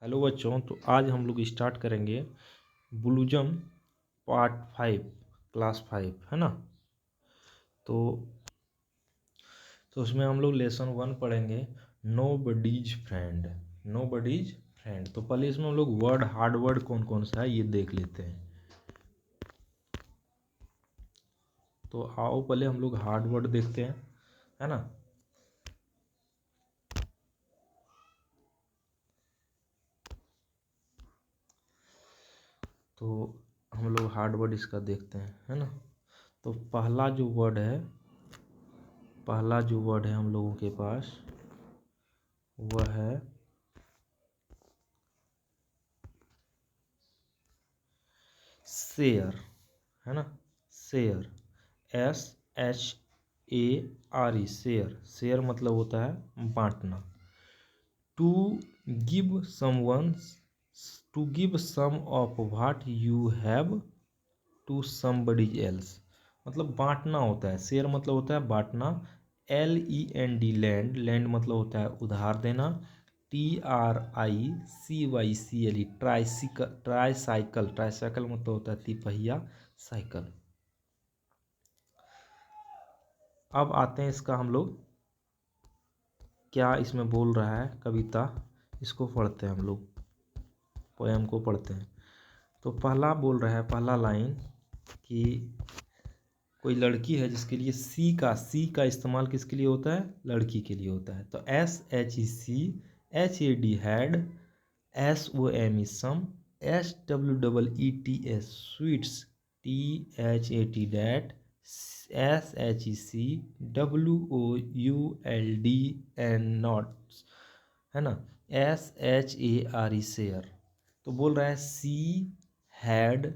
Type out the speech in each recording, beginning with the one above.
Hello बच्चों, तो आज हम लोग स्टार्ट करेंगे बुलिज्म पार्ट 5 क्लास 5, है ना। तो उसमें हम लोग लेसन 1 पढ़ेंगे, nobody's friend. Nobody's friend. तो पहले इसमें हम लोग वर्ड, हार्ड वर्ड कौन कौन सा है ये देख लेते हैं। तो आओ पहले हम लोग हार्ड वर्ड देखते हैं, है ना। तो हम लोग हार्ड वर्ड इसका देखते हैं, है ना। तो पहला जो वर्ड है हम लोगों के पास वह है शेयर, है ना। Share, SHARE, share. शेयर मतलब होता है बांटना। To give someone, to give some of what you have to somebody else, मतलब बांटना होता है। शेयर मतलब होता है बांटना। LEND, land. लैंड मतलब होता है उधार देना। TRICYCLE, tricycle, tricycle. ट्राईसाइकिल मतलब होता है तिपहिया साइकिल। अब आते हैं इसका हम लोग क्या इसमें बोल रहा है कविता, इसको पढ़ते हैं हम लोग, पोएम को पढ़ते हैं। तो पहला बोल रहा है, पहला लाइन कि कोई लड़की है जिसके लिए सी का इस्तेमाल किसके लिए होता है, लड़की के लिए होता है। तो SHEC, had, SOME some, SWEETS sweets, THAT that, SHECWOULDN नॉट्स, है ना। SHARE share. तो बोल रहा है she had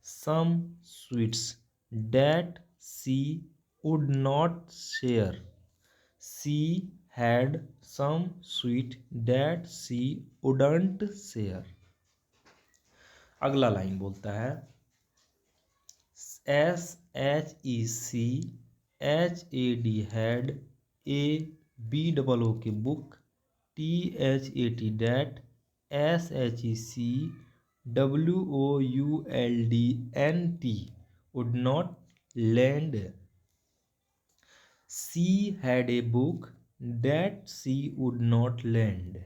some sweets that she would not share. She had some sweet that she wouldn't share. अगला लाइन बोलता है SHECHAD had a BOO की book, THAT that, SHECWOULDNT would not lend. She had a book that she would not lend.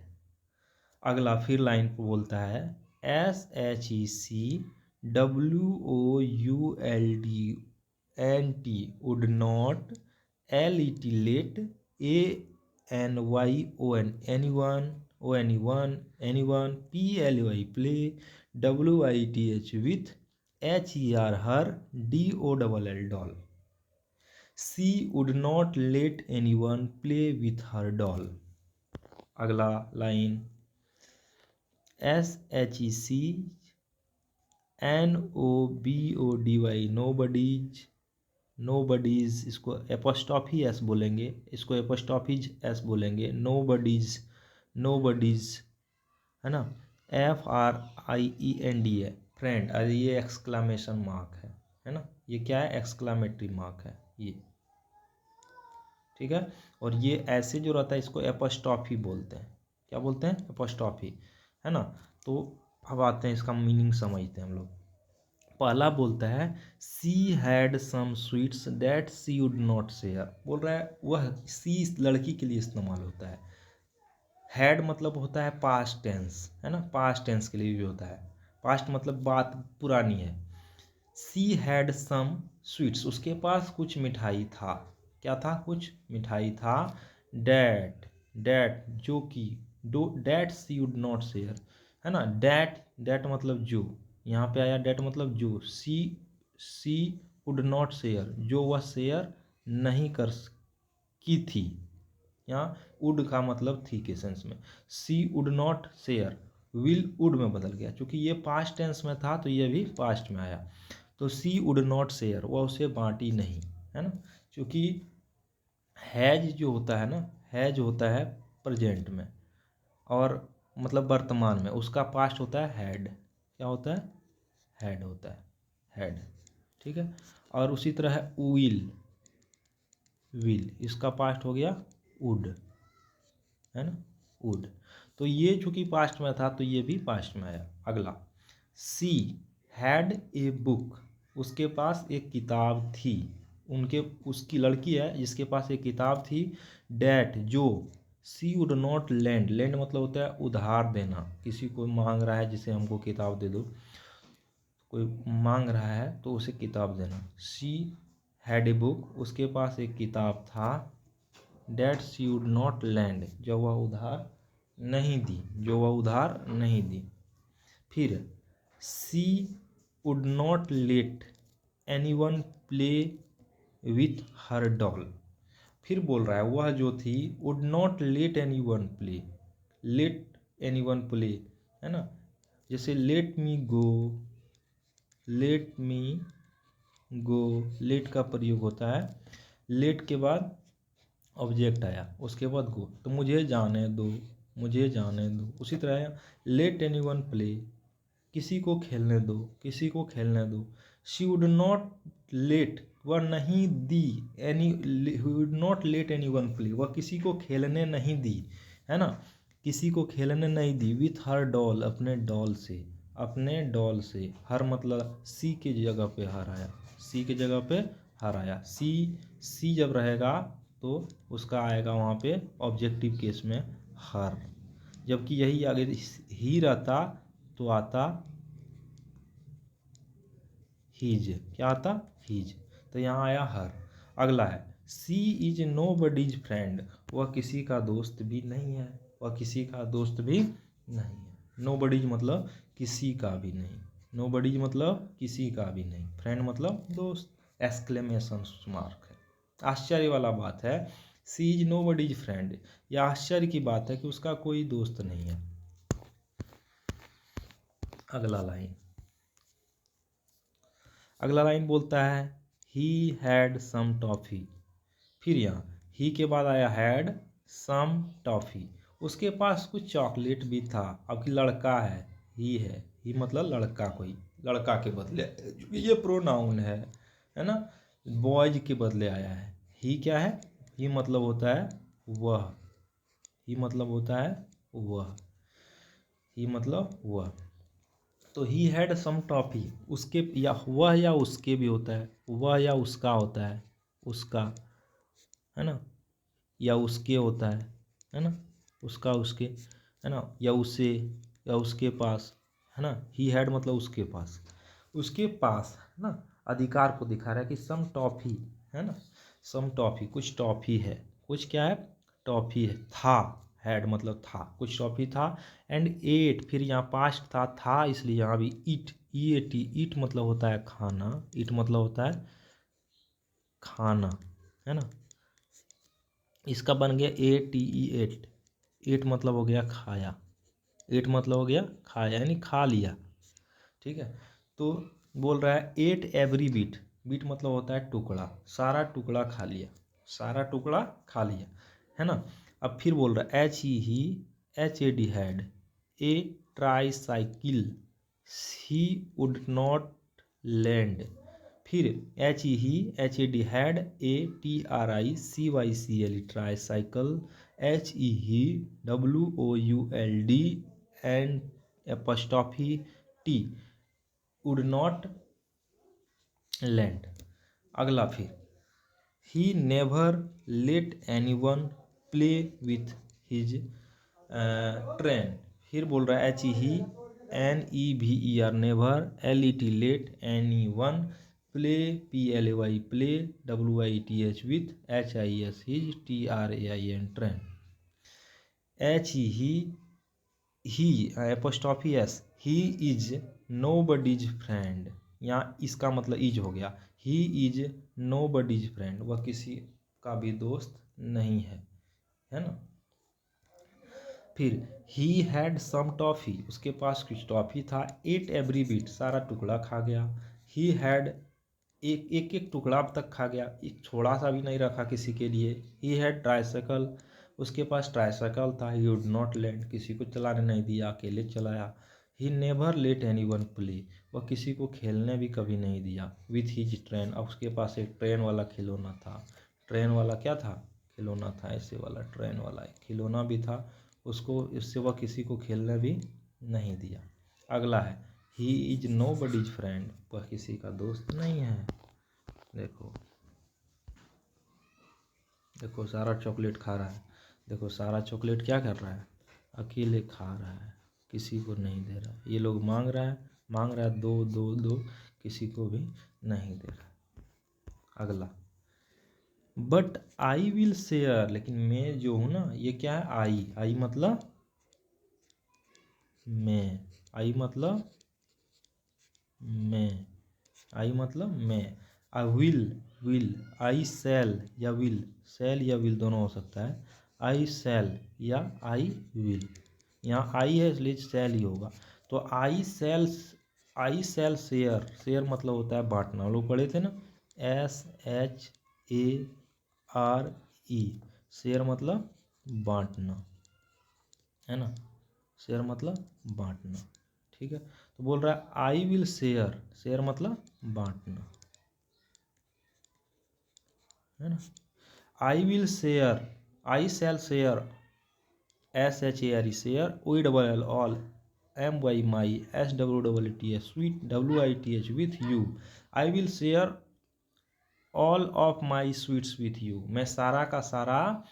अगला फिर line को बोलता है SHECWOULDNT would not let ANYON, anyone, PLY play, WITH with, HER her, DOLL doll. She would not let anyone play with her doll. अगला line SHECNOBODY, nobody's, इसको apostrophe S बोलेंगे, इसको एपोस्ट्रॉफीज S बोलेंगे। नोबडीज, है ना। FRIEND है, friend. अरे ये एक्सक्लामेशन मार्क है ना। ये क्या है, एक्सक्लामेटरी मार्क है ये, ठीक है। और ये ऐसे जो रहता है इसको एपोस्ट्रॉफी बोलते हैं। क्या बोलते हैं, एपोस्ट्रॉफी, है ना। तो अब आते हैं इसका मीनिंग समझते हैं हम लोग। पहला बोलता है she had some sweets that she would not share. बोल रहा है वह सी लड़की के लिए इस्तेमाल होता है। हैड मतलब होता है पास्ट टेंस, है ना। पास्ट टेंस के लिए भी होता है। पास्ट मतलब बात पुरानी है। सी हैड सम स्वीट्स, उसके पास कुछ मिठाई था। क्या था, कुछ मिठाई था। डैट जो कि, that C would not share, है ना। डैट मतलब जो, यहाँ पे आया डैट मतलब जो। सी वुड नॉट शेयर, जो वह शेयर नहीं कर की थी। यहाँ वुड का मतलब थी के सेंस में। She would not share, will would में बदल गया, क्योंकि ये पास्ट टेंस में था तो ये भी पास्ट में आया। तो सी वुड नॉट शेयर, वह उसे बांटी नहीं, है ना। क्योंकि हैज जो होता है ना, हैज होता है प्रेजेंट में, और मतलब वर्तमान में, उसका पास्ट होता है हैड। क्या होता है, हैड होता है, हैड, ठीक है। और उसी तरह है विल, इसका पास्ट हो गया वुड, है ना। वुड। तो ये चूंकि पास्ट में था तो ये भी पास्ट में आया। अगला, सी हैड ए बुक, उसके पास एक किताब थी। उसकी लड़की है जिसके पास एक किताब थी। डैट, जो, सी वुड नॉट लेंड, लेंड मतलब होता है उधार देना, किसी को मांग रहा है जिसे हमको किताब दे दो, कोई मांग रहा है तो उसे किताब देना। शी हैड ए बुक, उसके पास एक किताब था। That she would not land, जो वह उधार नहीं दी, जो वह उधार नहीं दी। फिर she would not let anyone play with her doll. फिर बोल रहा है वह जो she would not let anyone play, let anyone play, है ना। जैसे let me go, let me go, let का प्रयोग होता है, लेट के बाद ऑब्जेक्ट आया उसके बाद गो, तो मुझे जाने दो, मुझे जाने दो। उसी तरह लेट एनीवन प्ले, किसी को खेलने दो, किसी को खेलने दो। शी वुड नॉट लेट, वह नहीं दी, any, would not let anyone play, वह किसी को खेलने नहीं दी, है ना, किसी को खेलने नहीं दी। विथ हर डॉल, अपने डॉल से, अपने डॉल से। हर मतलब सी के जगह पे हर आया, सी के जगह पे हर आया। सी जब रहेगा तो उसका आएगा वहाँ पे ऑब्जेक्टिव केस में हर, जबकि यही आगे ही रहता तो आता हीज, क्या आता हीज, तो यहाँ आया हर। अगला है सी इज नो बडीज फ्रेंड, वह किसी का दोस्त भी नहीं है, वह किसी का दोस्त भी नहीं है। नो बडीज मतलब किसी का भी नहीं, नो बडीज मतलब किसी का भी नहीं, फ्रेंड मतलब दोस्त, एक्सक्लेमेशन मार्क है। आश्चर्य वाला बात है, सी इज नो बडीज फ्रेंड, यह आश्चर्य की बात है कि उसका कोई दोस्त नहीं है। अगला लाइन, अगला लाइन बोलता है ही हैड सम टॉफ़ी। फिर यहाँ ही के बाद आया हैड सम टॉफ़ी, उसके पास कुछ चॉकलेट भी था। अब कि लड़का है, ही मतलब लड़का, कोई लड़का के बदले, ये प्रोनाउन है ना, बॉयज के बदले आया है। ही क्या है, ही मतलब होता है वह, ही मतलब होता है वह, ही मतलब वह। तो ही हैड सम टॉफ़ी, उसके, या वह या उसके भी होता है, वह या उसका होता है, उसका, है ना, या उसके होता है ना, उसका उसके, है ना, या उसे, या उसके पास, है ना। ही हैड मतलब उसके पास, है ना, अधिकार को दिखा रहा है कि सम टॉफ़ी, है ना, सम टॉफ़ी, कुछ टॉफ़ी है, कुछ क्या है, टॉफ़ी है, था, हैड मतलब था, कुछ टॉफ़ी था। एंड एट, फिर यहाँ पास्ट था इसलिए यहाँ भी ईट, ईट मतलब होता है खाना, ईट मतलब होता है खाना, है ना। इसका बन गया A T E, ate, ate मतलब हो गया खाया, एट मतलब हो गया खाया यानी खा लिया, ठीक है। तो बोल रहा है एट एवरी बीट, बीट मतलब होता है टुकड़ा, सारा टुकड़ा खा लिया, सारा टुकड़ा खा लिया, है ना। अब फिर बोल रहा है H A D had a tricycle, he would not lend. फिर H A D had a T R I C Y C L, tricycle, he W O U L D and apostrophe T would not lend. अगला फिर he never let anyone play with his train. फिर बोल रहा है HENEVER never, LET let, anyone play, PLAY play, WITH with, HIS his, TRAIN train. He apostrophe s, he is nobody's friend, यहाँ इसका मतलब is हो गया, he is nobody's friend, वह किसी का भी दोस्त नहीं है ना। फिर ही हैड सम टॉफ़ी, उसके पास कुछ टॉफ़ी था। एट एवरी बीट, सारा टुकड़ा खा गया। ही हैड, एक एक टुकड़ा तक खा गया, एक छोड़ा सा भी नहीं रखा किसी के लिए। ही हैड ट्राईसाइकिल, उसके पास ट्राईसाइकिल था। ही वुड नॉट लैंड, किसी को चलाने नहीं दिया, अकेले चलाया। ही नेवर लेट एनीवन प्ले, वह किसी को खेलने भी कभी नहीं दिया। विथ हिज ट्रेन, अब उसके पास एक ट्रेन वाला खिलौना था। ट्रेन वाला क्या था, खिलौना था, ऐसे वाला ट्रेन वाला एक खिलौना भी था उसको, इससे वह किसी को खेलने भी नहीं दिया। अगला है he is nobody's friend, वह किसी का दोस्त नहीं है। देखो देखो सारा चॉकलेट खा रहा है, देखो सारा चॉकलेट क्या कर रहा है, अकेले खा रहा है, किसी को नहीं दे रहा है। ये लोग मांग रहा है दो दो दो, किसी को भी नहीं दे रहा। अगला बट आई विल शेयर, लेकिन मैं जो हूँ ना, ये क्या है, आई मतलब मैं, आई मतलब मैं, आई मतलब मैं। आई विल आई सेल या विल दोनों हो सकता है। आई सेल या आई विल, यहाँ आई है इसलिए सेल ही होगा। तो आई सेल शेयर मतलब होता है बांटना, हम लोग पढ़े थे ना, SHARE, शेयर मतलब बांटना, है ना, शेयर मतलब बांटना। ठीक है, तो बोल रहा है आई विल शेयर मतलब बांटना, है ना। I will share, I shall share, SHARE share, OLL all, MY my, SWEET sweet, WITH with you. I will share all of my sweets with you, मैं सारा का सारा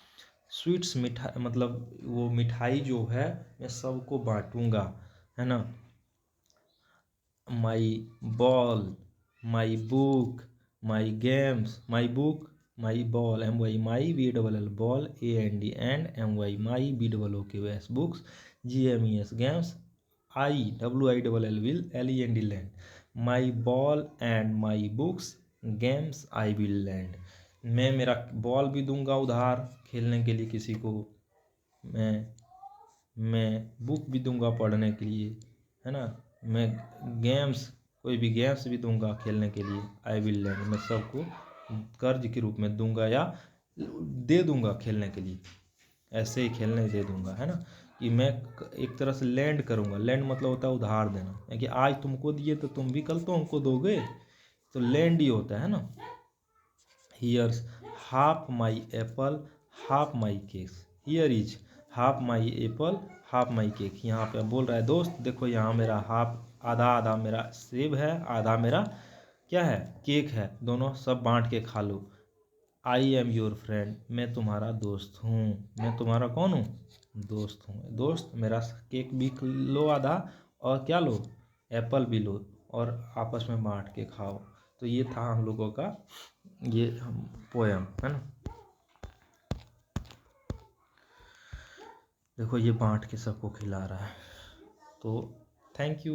स्वीट्स मिठाई मतलब वो मिठाई जो है मैं सबको बांटूंगा, है ना। My ball, my book, my games, my book, my ball, MY my, BLL ball, AND and, MY my, BOOK books, GMES games, IWILL will, LEND lend, my ball and my books games I will lend. मैं मेरा ball भी दूंगा उधार खेलने के लिए किसी को, मैं बुक भी दूंगा पढ़ने के लिए, है ना। मैं गेम्स, कोई भी गेम्स भी दूंगा खेलने के लिए, आई विल लैंड, मैं सबको कर्ज के रूप में दूंगा या दे दूंगा खेलने के लिए, ऐसे ही खेलने दे दूंगा, है ना। कि मैं एक तरह से लैंड करूंगा, लैंड मतलब होता है उधार देना, है कि आज तुमको दिए तो तुम भी कल तो हमको दोगे, तो लैंड ही होता है ना। Here's half my apple half my cakes, here is half my apple half my cake. यहाँ पे बोल रहा है दोस्त देखो यहाँ मेरा हाफ, आधा आधा मेरा सेब है, आधा मेरा क्या है, केक है, दोनों सब बांट के खा लो। आई एम योर फ्रेंड, मैं तुम्हारा दोस्त हूँ, मैं तुम्हारा कौन हूँ, दोस्त हूँ। दोस्त मेरा केक भी लो आधा, और क्या लो, एप्पल भी लो, और आपस में बांट के खाओ। तो ये था हम लोगों का ये पोएम, है ना। देखो ये बांट के सबको खिला रहा है। तो थैंक यू।